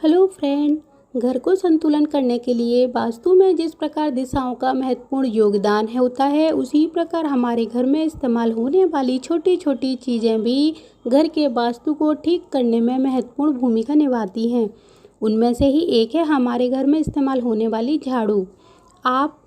Hello friend. घर को संतुलन करने के लिए वास्तु में जिस प्रकार दिशाओं का महत्वपूर्ण योगदान होता है, उसी प्रकार हमारे घर में इस्तेमाल होने वाली छोटी छोटी चीज़ें भी घर के वास्तु को ठीक करने में महत्वपूर्ण भूमिका निभाती हैं। उनमें से ही एक है हमारे घर में इस्तेमाल होने वाली झाड़ू। आप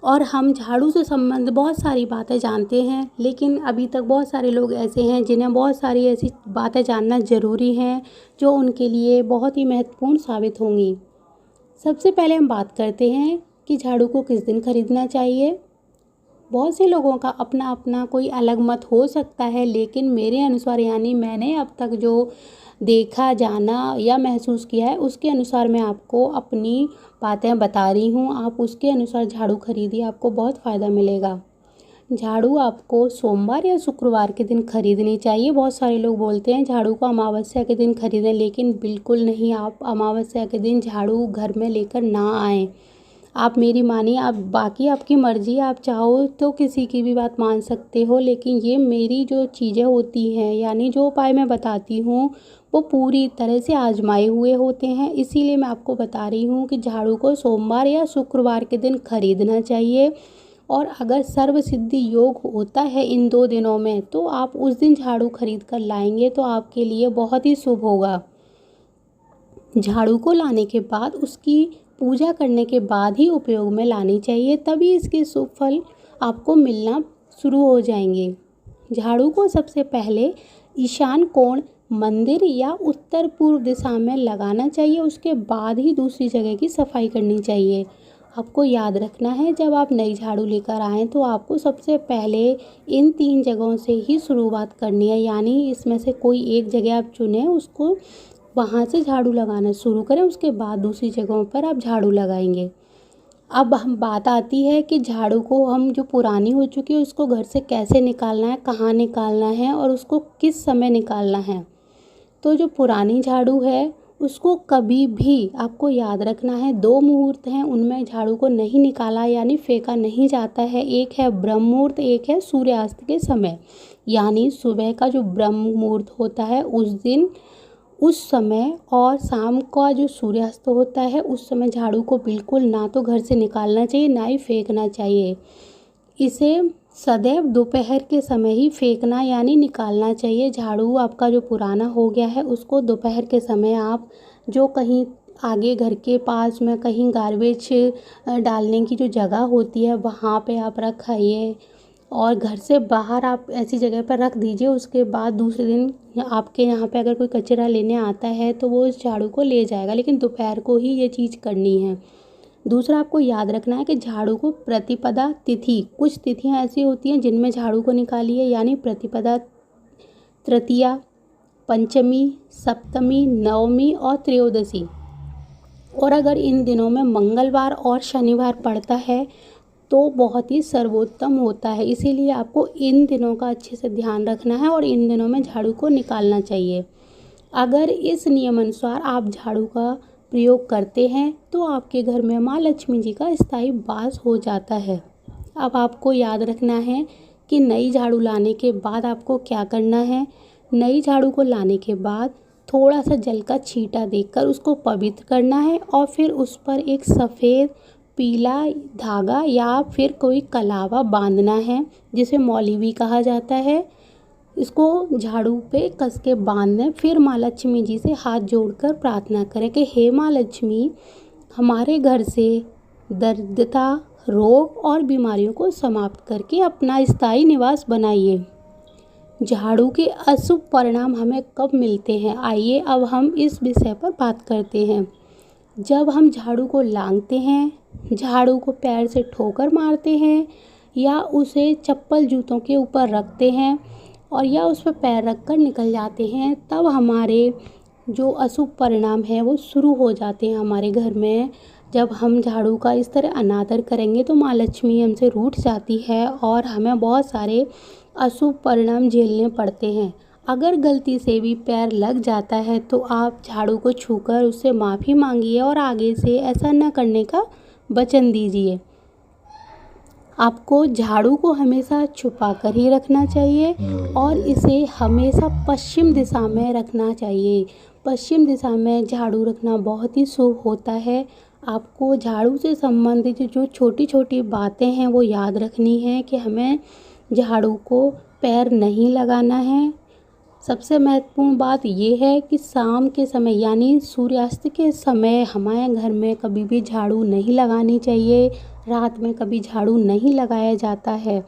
और हम झाड़ू से संबंध बहुत सारी बातें जानते हैं, लेकिन अभी तक बहुत सारे लोग ऐसे हैं जिन्हें बहुत सारी ऐसी बातें जानना ज़रूरी हैं जो उनके लिए बहुत ही महत्वपूर्ण साबित होंगी। सबसे पहले हम बात करते हैं कि झाड़ू को किस दिन खरीदना चाहिए। बहुत से लोगों का अपना अपना कोई अलग मत हो सकता है, लेकिन मेरे अनुसार यानी मैंने अब तक जो देखा, जाना या महसूस किया है, उसके अनुसार मैं आपको अपनी बातें बता रही हूँ। आप उसके अनुसार झाड़ू खरीदिए, आपको बहुत फ़ायदा मिलेगा। झाड़ू आपको सोमवार या शुक्रवार के दिन खरीदनी चाहिए। बहुत सारे लोग बोलते हैं झाड़ू को अमावस्या के दिन खरीदें, लेकिन बिल्कुल नहीं। आप अमावस्या के दिन झाड़ू घर में लेकर ना आएँ। आप मेरी मानिए, आप बाकी आपकी मर्ज़ी, आप चाहो तो किसी की भी बात मान सकते हो, लेकिन ये मेरी जो चीज़ें होती हैं यानी जो उपाय मैं बताती हूँ वो पूरी तरह से आजमाए हुए होते हैं। इसीलिए मैं आपको बता रही हूँ कि झाड़ू को सोमवार या शुक्रवार के दिन खरीदना चाहिए। और अगर सर्व सिद्धि योग होता है इन 2 दिनों में, तो आप उस दिन झाड़ू खरीद कर लाएंगे तो आपके लिए बहुत ही शुभ होगा। झाड़ू को लाने के बाद उसकी पूजा करने के बाद ही उपयोग में लानी चाहिए, तभी इसके शुभ फल आपको मिलना शुरू हो जाएंगे। झाड़ू को सबसे पहले ईशान कोण मंदिर या उत्तर पूर्व दिशा में लगाना चाहिए। उसके बाद ही दूसरी जगह की सफाई करनी चाहिए। आपको याद रखना है, जब आप नई झाड़ू लेकर आएँ तो आपको सबसे पहले इन 3 जगहों से ही शुरुआत करनी है, यानी इसमें से कोई एक जगह आप चुनें, उसको वहाँ से झाड़ू लगाना शुरू करें। उसके बाद दूसरी जगहों पर आप झाड़ू लगाएंगे। अब हम बात आती है कि झाड़ू को हम जो पुरानी हो चुकी है उसको घर से कैसे निकालना है, कहाँ निकालना है और उसको किस समय निकालना है। तो जो पुरानी झाड़ू है उसको कभी भी आपको याद रखना है, 2 मुहूर्त हैं, उनमें झाड़ू को नहीं निकाला यानी फेंका नहीं जाता है। एक है ब्रह्म मुहूर्त, एक है सूर्यास्त के समय। यानी सुबह का जो ब्रह्म मुहूर्त होता है उस दिन, उस समय, और शाम का जो सूर्यास्त होता है उस समय झाड़ू को बिल्कुल ना तो घर से निकालना चाहिए, ना ही फेंकना चाहिए। इसे सदैव दोपहर के समय ही फेंकना यानी निकालना चाहिए। झाड़ू आपका जो पुराना हो गया है उसको दोपहर के समय आप जो कहीं आगे घर के पास में कहीं गार्बेज डालने की जो जगह होती है वहाँ पे आप रखाइए, और घर से बाहर आप ऐसी जगह पर रख दीजिए। उसके बाद दूसरे दिन आपके यहाँ पे अगर कोई कचरा लेने आता है तो वो इस झाड़ू को ले जाएगा, लेकिन दोपहर को ही ये चीज़ करनी है। दूसरा, आपको याद रखना है कि झाड़ू को प्रतिपदा तिथि, कुछ तिथियाँ ऐसी होती हैं जिनमें झाड़ू को निकालिए, यानी प्रतिपदा, तृतीया, पंचमी, सप्तमी, नवमी और त्रयोदशी। और अगर इन दिनों में मंगलवार और शनिवार पड़ता है तो बहुत ही सर्वोत्तम होता है। इसीलिए आपको इन दिनों का अच्छे से ध्यान रखना है और इन दिनों में झाड़ू को निकालना चाहिए। अगर इस नियमानुसार आप झाड़ू का प्रयोग करते हैं तो आपके घर में माँ लक्ष्मी जी का स्थायी वास हो जाता है। अब आपको याद रखना है कि नई झाड़ू लाने के बाद आपको क्या करना है। नई झाड़ू को लाने के बाद थोड़ा सा जल का छींटा देकर उसको पवित्र करना है, और फिर उस पर एक सफ़ेद पीला धागा या फिर कोई कलावा बांधना है, जिसे मौली भी कहा जाता है। इसको झाड़ू पे कस के बांध दें। फिर माँ लक्ष्मी जी से हाथ जोड़कर प्रार्थना करें कि हे माँ लक्ष्मी, हमारे घर से दरिद्रता, रोग और बीमारियों को समाप्त करके अपना स्थायी निवास बनाइए। झाड़ू के अशुभ परिणाम हमें कब मिलते हैं, आइए अब हम इस विषय पर बात करते हैं। जब हम झाड़ू को लांघते हैं, झाड़ू को पैर से ठोकर मारते हैं, या उसे चप्पल जूतों के ऊपर रखते हैं और या उस पर पैर रख कर निकल जाते हैं, तब हमारे जो अशुभ परिणाम हैं वो शुरू हो जाते हैं हमारे घर में। जब हम झाड़ू का इस तरह अनादर करेंगे तो माँ लक्ष्मी हमसे रूठ जाती है और हमें बहुत सारे अशुभ परिणाम झेलने पड़ते हैं। अगर गलती से भी पैर लग जाता है तो आप झाड़ू को छूकर उससे माफ़ी मांगिए और आगे से ऐसा न करने का वचन दीजिए। आपको झाड़ू को हमेशा छुपा कर ही रखना चाहिए और इसे हमेशा पश्चिम दिशा में रखना चाहिए। पश्चिम दिशा में झाड़ू रखना बहुत ही शुभ होता है। आपको झाड़ू से संबंधित जो छोटी-छोटी बातें हैं वो याद रखनी है कि हमें झाड़ू को पैर नहीं लगाना है। सबसे महत्वपूर्ण बात ये है कि शाम के समय यानी सूर्यास्त के समय हमारे घर में कभी भी झाड़ू नहीं लगानी चाहिए। रात में कभी झाड़ू नहीं लगाया जाता है।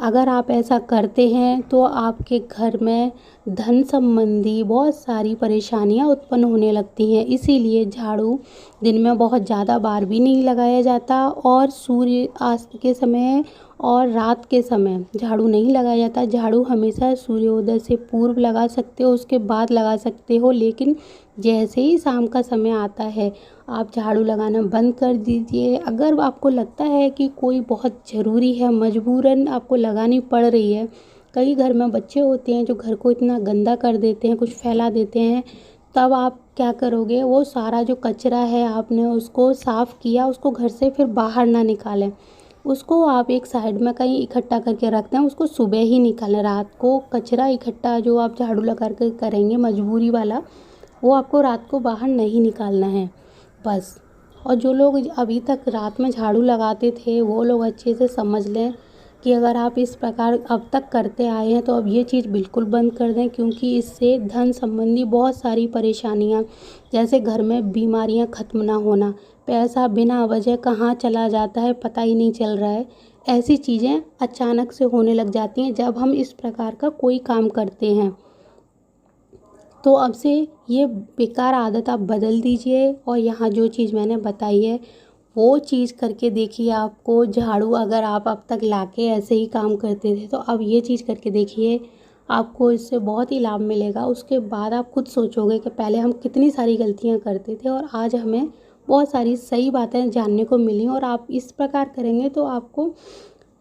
अगर आप ऐसा करते हैं तो आपके घर में धन संबंधी बहुत सारी परेशानियां उत्पन्न होने लगती हैं। इसीलिए झाड़ू दिन में बहुत ज़्यादा बार भी नहीं लगाया जाता और सूर्य अस्त के समय और रात के समय झाड़ू नहीं लगाया जाता। झाड़ू हमेशा सूर्योदय से पूर्व लगा सकते हो, उसके बाद लगा सकते हो, लेकिन जैसे ही शाम का समय आता है आप झाड़ू लगाना बंद कर दीजिए। अगर आपको लगता है कि कोई बहुत ज़रूरी है, मजबूरन आपको लगानी पड़ रही है, कई घर में बच्चे होते हैं जो घर को इतना गंदा कर देते हैं, कुछ फैला देते हैं, तब आप क्या करोगे, वो सारा जो कचरा है आपने उसको साफ़ किया, उसको घर से फिर बाहर ना निकालें, उसको आप एक साइड में कहीं इकट्ठा करके रखते हैं, उसको सुबह ही निकालें। रात को कचरा इकट्ठा जो आप झाड़ू लगा कर करेंगे मजबूरी वाला, वो आपको रात को बाहर नहीं निकालना है बस। और जो लोग अभी तक रात में झाड़ू लगाते थे वो लोग अच्छे से समझ लें कि अगर आप इस प्रकार अब तक करते आए हैं तो अब ये चीज़ बिल्कुल बंद कर दें, क्योंकि इससे धन संबंधी बहुत सारी परेशानियां, जैसे घर में बीमारियां ख़त्म ना होना, पैसा बिना वजह कहाँ चला जाता है पता ही नहीं चल रहा है, ऐसी चीज़ें अचानक से होने लग जाती हैं जब हम इस प्रकार का कोई काम करते हैं। तो अब से ये बेकार आदत आप बदल दीजिए और यहाँ जो चीज़ मैंने बताई है वो चीज़ करके देखिए। आपको झाड़ू अगर आप अब तक लाके ऐसे ही काम करते थे तो अब ये चीज़ करके देखिए, आपको इससे बहुत ही लाभ मिलेगा। उसके बाद आप खुद सोचोगे कि पहले हम कितनी सारी गलतियाँ करते थे और आज हमें बहुत सारी सही बातें जानने को मिली। और आप इस प्रकार करेंगे तो आपको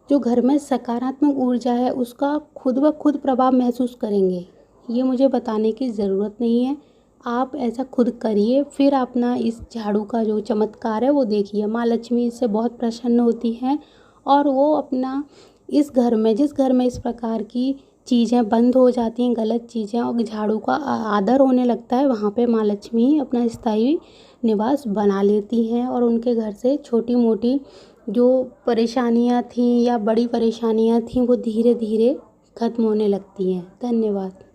जो घर में सकारात्मक ऊर्जा है उसका खुद ब खुद प्रभाव महसूस करेंगे। ये मुझे बताने की ज़रूरत नहीं है, आप ऐसा खुद करिए, फिर अपना इस झाड़ू का जो चमत्कार है वो देखिए। माँ लक्ष्मी इससे बहुत प्रसन्न होती हैं और वो अपना इस घर में, जिस घर में इस प्रकार की चीज़ें बंद हो जाती हैं, गलत चीज़ें, और झाड़ू का आदर होने लगता है, वहाँ पे माँ लक्ष्मी अपना स्थायी निवास बना लेती हैं और उनके घर से छोटी मोटी जो परेशानियाँ थीं या बड़ी परेशानियाँ थीं वो धीरे धीरे खत्म होने लगती हैं। धन्यवाद।